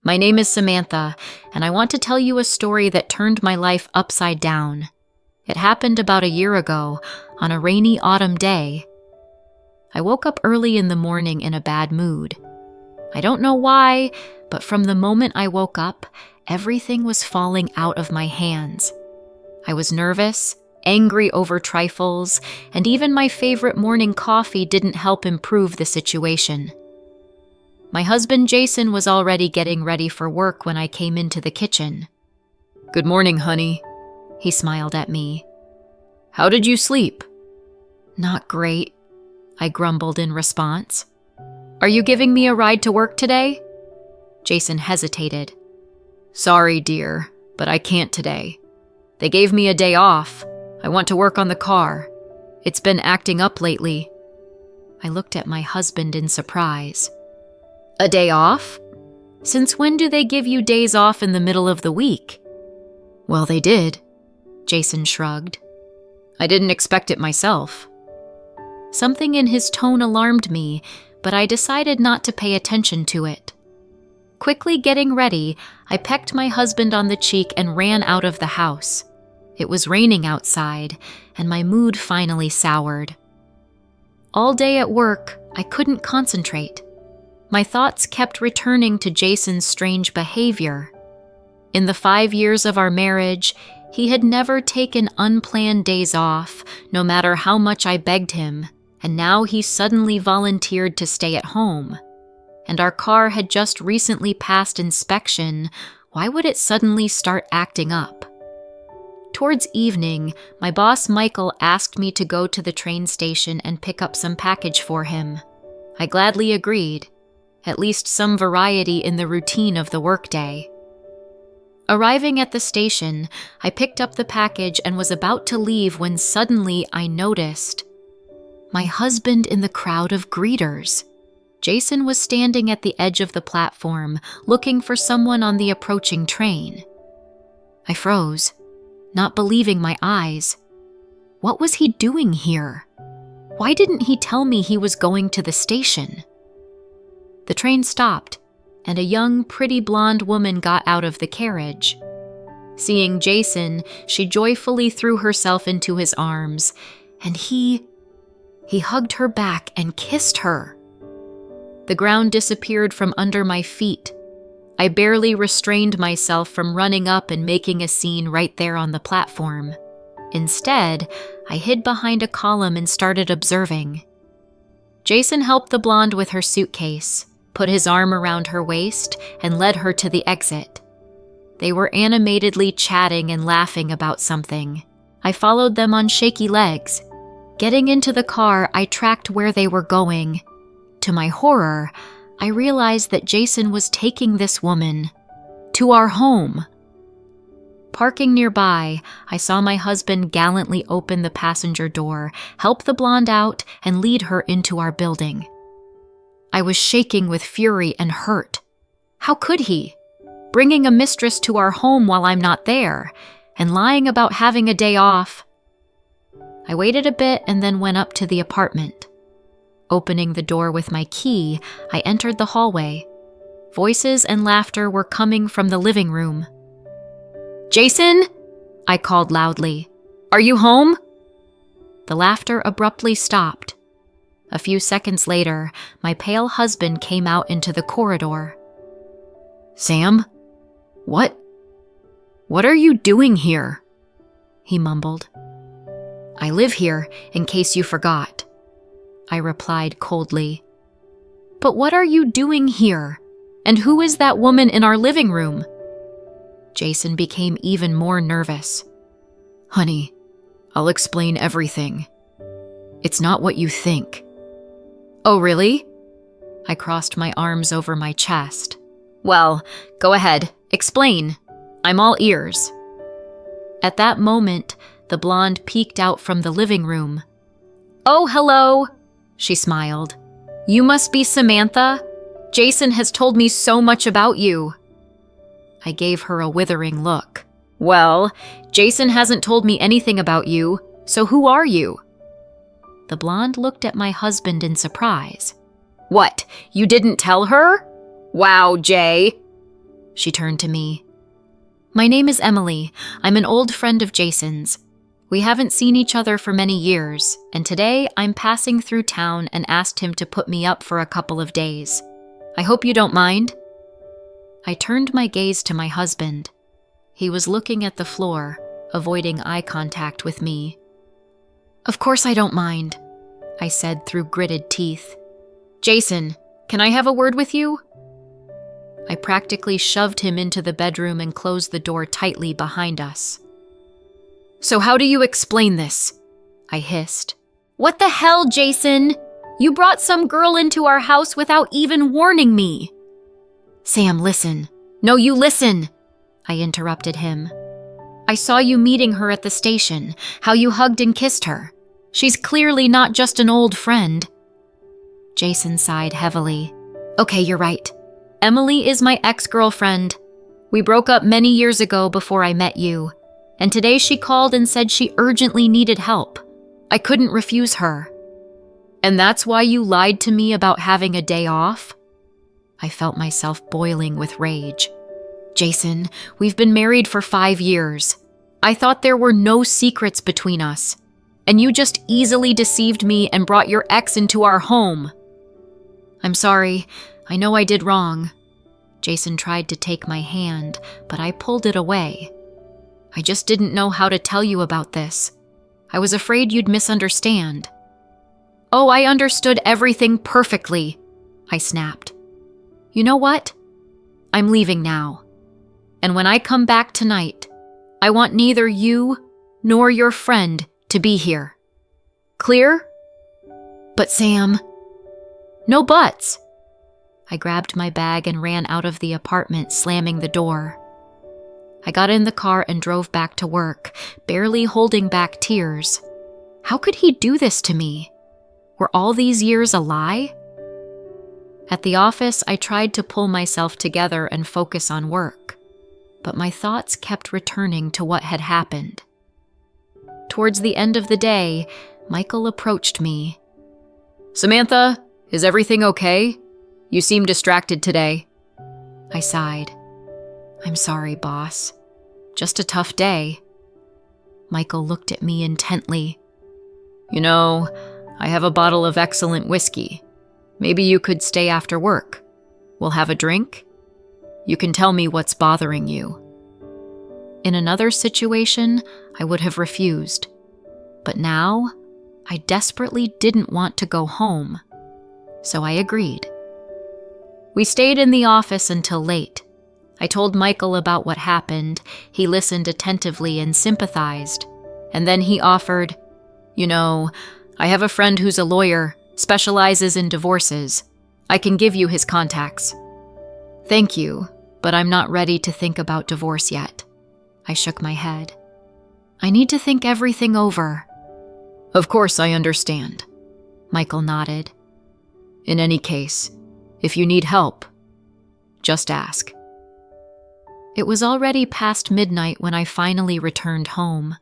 My name is Samantha, and I want to tell you a story that turned my life upside down. It happened about a year ago, on a rainy autumn day. I woke up early in the morning in a bad mood. I don't know why, but from the moment I woke up, everything was falling out of my hands. I was nervous, angry over trifles, and even my favorite morning coffee didn't help improve the situation. My husband Jason was already getting ready for work when I came into the kitchen. "Good morning, honey," he smiled at me. "How did you sleep?" "Not great," I grumbled in response. "Are you giving me a ride to work today?" Jason hesitated. "Sorry, dear, but I can't today. They gave me a day off. I want to work on the car. It's been acting up lately." I looked at my husband in surprise. "A day off? Since when do they give you days off in the middle of the week?" "Well, they did," Jason shrugged. "I didn't expect it myself." Something in his tone alarmed me, but I decided not to pay attention to it. Quickly getting ready, I pecked my husband on the cheek and ran out of the house. It was raining outside, and my mood finally soured. All day at work, I couldn't concentrate. My thoughts kept returning to Jason's strange behavior. In the 5 years of our marriage, he had never taken unplanned days off, no matter how much I begged him, and now he suddenly volunteered to stay at home. And our car had just recently passed inspection. Why would it suddenly start acting up? Towards evening, my boss Michael asked me to go to the train station and pick up some package for him. I gladly agreed. At least some variety in the routine of the workday. Arriving at the station, I picked up the package and was about to leave when suddenly I noticed my husband in the crowd of greeters. Jason was standing at the edge of the platform, looking for someone on the approaching train. I froze, not believing my eyes. What was he doing here? Why didn't he tell me he was going to the station? The train stopped, and a young, pretty blonde woman got out of the carriage. Seeing Jason, she joyfully threw herself into his arms, and he hugged her back and kissed her. The ground disappeared from under my feet. I barely restrained myself from running up and making a scene right there on the platform. Instead, I hid behind a column and started observing. Jason helped the blonde with her suitcase, put his arm around her waist, and led her to the exit. They were animatedly chatting and laughing about something. I followed them on shaky legs. Getting into the car, I tracked where they were going. To my horror, I realized that Jason was taking this woman to our home. Parking nearby, I saw my husband gallantly open the passenger door, help the blonde out, and lead her into our building. I was shaking with fury and hurt. How could he? Bringing a mistress to our home while I'm not there, and lying about having a day off. I waited a bit and then went up to the apartment. Opening the door with my key, I entered the hallway. Voices and laughter were coming from the living room. "Jason?" I called loudly. "Are you home?" The laughter abruptly stopped. A few seconds later, my pale husband came out into the corridor. "Sam? What are you doing here?" he mumbled. "I live here, in case you forgot," I replied coldly. "But what are you doing here? And who is that woman in our living room?" Jason became even more nervous. "Honey, I'll explain everything. It's not what you think." "Oh, really?" I crossed my arms over my chest. "Well, go ahead, explain. I'm all ears." At that moment, the blonde peeked out from the living room. "Oh, hello," she smiled. "You must be Samantha. Jason has told me so much about you." I gave her a withering look. "Well, Jason hasn't told me anything about you, so who are you?" The blonde looked at my husband in surprise. "What, you didn't tell her? Wow, Jay." She turned to me. My name is Emily. I'm an old friend of Jason's. We haven't seen each other for many years, and today I'm passing through town and asked him to put me up for a couple of days. I hope you don't mind. I turned my gaze to my husband. He was looking at the floor, avoiding eye contact with me. Of course I don't mind, I said through gritted teeth. Jason, can I have a word with you? I practically shoved him into the bedroom and closed the door tightly behind us. So how do you explain this? I hissed. What the hell, Jason? You brought some girl into our house without even warning me. Sam, listen. No, you listen, I interrupted him. I saw you meeting her at the station, how you hugged and kissed her. She's clearly not just an old friend. Jason sighed heavily. Okay, you're right. Emily is my ex-girlfriend. We broke up many years ago before I met you, and today she called and said she urgently needed help. I couldn't refuse her. And that's why you lied to me about having a day off? I felt myself boiling with rage. Jason, we've been married for 5 years. I thought there were no secrets between us, and you just easily deceived me and brought your ex into our home. I'm sorry. I know I did wrong. Jason tried to take my hand, but I pulled it away. I just didn't know how to tell you about this. I was afraid you'd misunderstand. Oh, I understood everything perfectly, I snapped. You know what? I'm leaving now. And when I come back tonight, I want neither you nor your friend to be here. Clear? But Sam... No buts. I grabbed my bag and ran out of the apartment, slamming the door. I got in the car and drove back to work, barely holding back tears. How could he do this to me? Were all these years a lie? At the office, I tried to pull myself together and focus on work, but my thoughts kept returning to what had happened. Towards the end of the day, Michael approached me. Samantha, is everything okay? You seem distracted today. I sighed. I'm sorry, boss. Just a tough day. Michael looked at me intently. You know, I have a bottle of excellent whiskey. Maybe you could stay after work. We'll have a drink. You can tell me what's bothering you. In another situation, I would have refused. But now, I desperately didn't want to go home. So I agreed. We stayed in the office until late. I told Michael about what happened. He listened attentively and sympathized. And then he offered, You know, I have a friend who's a lawyer, specializes in divorces. I can give you his contacts. Thank you, but I'm not ready to think about divorce yet. I shook my head. I need to think everything over. Of course I understand. Michael nodded. In any case, if you need help, just ask. It was already past midnight when I finally returned home.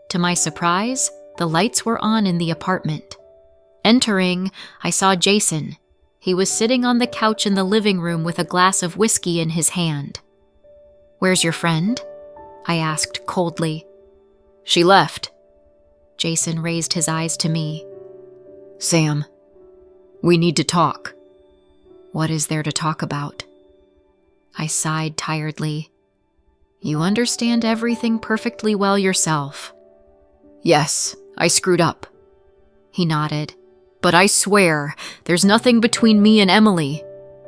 To my surprise, the lights were on in the apartment. Entering, I saw Jason. He was sitting on the couch in the living room with a glass of whiskey in his hand. Where's your friend? I asked coldly. She left. Jason raised his eyes to me. Sam, we need to talk. What is there to talk about? I sighed tiredly. You understand everything perfectly well yourself. Yes, I screwed up. He nodded. But I swear, there's nothing between me and Emily.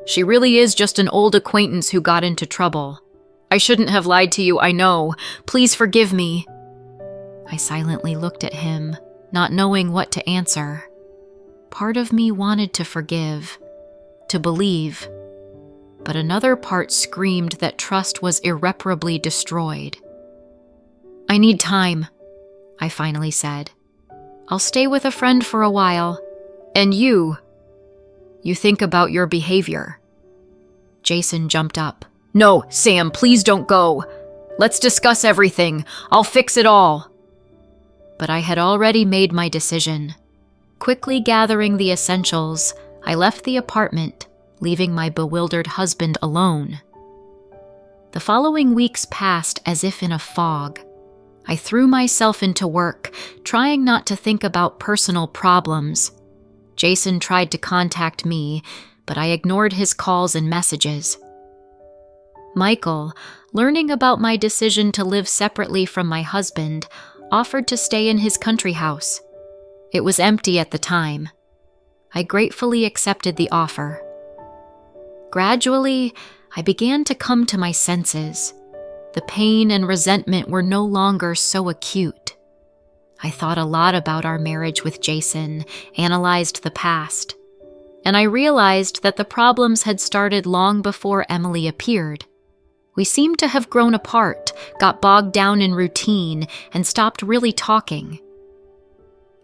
She really is just an old acquaintance who got into trouble. I shouldn't have lied to you, I know. Please forgive me. I silently looked at him, not knowing what to answer. Part of me wanted to forgive, to believe, but another part screamed that trust was irreparably destroyed. I need time, I finally said. I'll stay with a friend for a while. And you think about your behavior. Jason jumped up. No, Sam, please don't go. Let's discuss everything. I'll fix it all. But I had already made my decision. Quickly gathering the essentials, I left the apartment, leaving my bewildered husband alone. The following weeks passed as if in a fog. I threw myself into work, trying not to think about personal problems. Jason tried to contact me, but I ignored his calls and messages. Michael, learning about my decision to live separately from my husband, offered to stay in his country house. It was empty at the time. I gratefully accepted the offer. Gradually, I began to come to my senses. The pain and resentment were no longer so acute. I thought a lot about our marriage with Jason, analyzed the past, and I realized that the problems had started long before Emily appeared. We seemed to have grown apart, got bogged down in routine, and stopped really talking.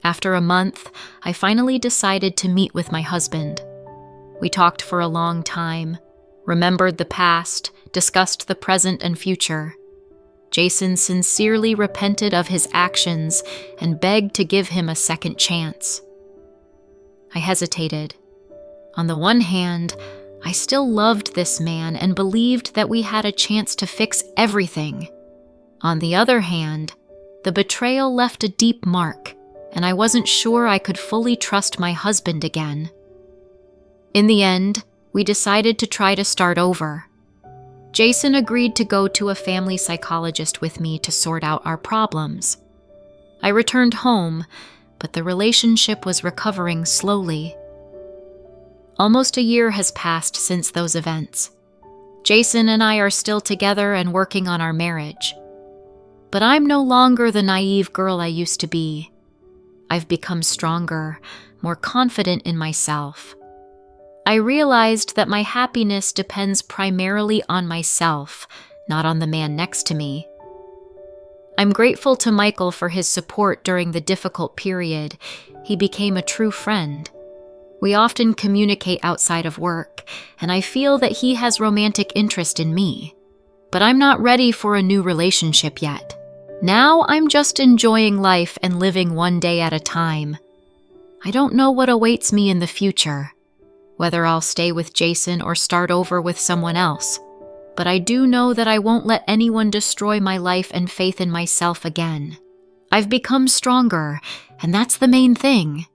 After a month, I finally decided to meet with my husband. We talked for a long time, remembered the past, discussed the present and future. Jason sincerely repented of his actions and begged to give him a second chance. I hesitated. On the one hand, I still loved this man and believed that we had a chance to fix everything. On the other hand, the betrayal left a deep mark, and I wasn't sure I could fully trust my husband again. In the end, we decided to try to start over. Jason agreed to go to a family psychologist with me to sort out our problems. I returned home, but the relationship was recovering slowly. Almost a year has passed since those events. Jason and I are still together and working on our marriage. But I'm no longer the naive girl I used to be. I've become stronger, more confident in myself. I realized that my happiness depends primarily on myself, not on the man next to me. I'm grateful to Michael for his support during the difficult period. He became a true friend. We often communicate outside of work, and I feel that he has romantic interest in me. But I'm not ready for a new relationship yet. Now I'm just enjoying life and living one day at a time. I don't know what awaits me in the future, whether I'll stay with Jason or start over with someone else. But I do know that I won't let anyone destroy my life and faith in myself again. I've become stronger, and that's the main thing.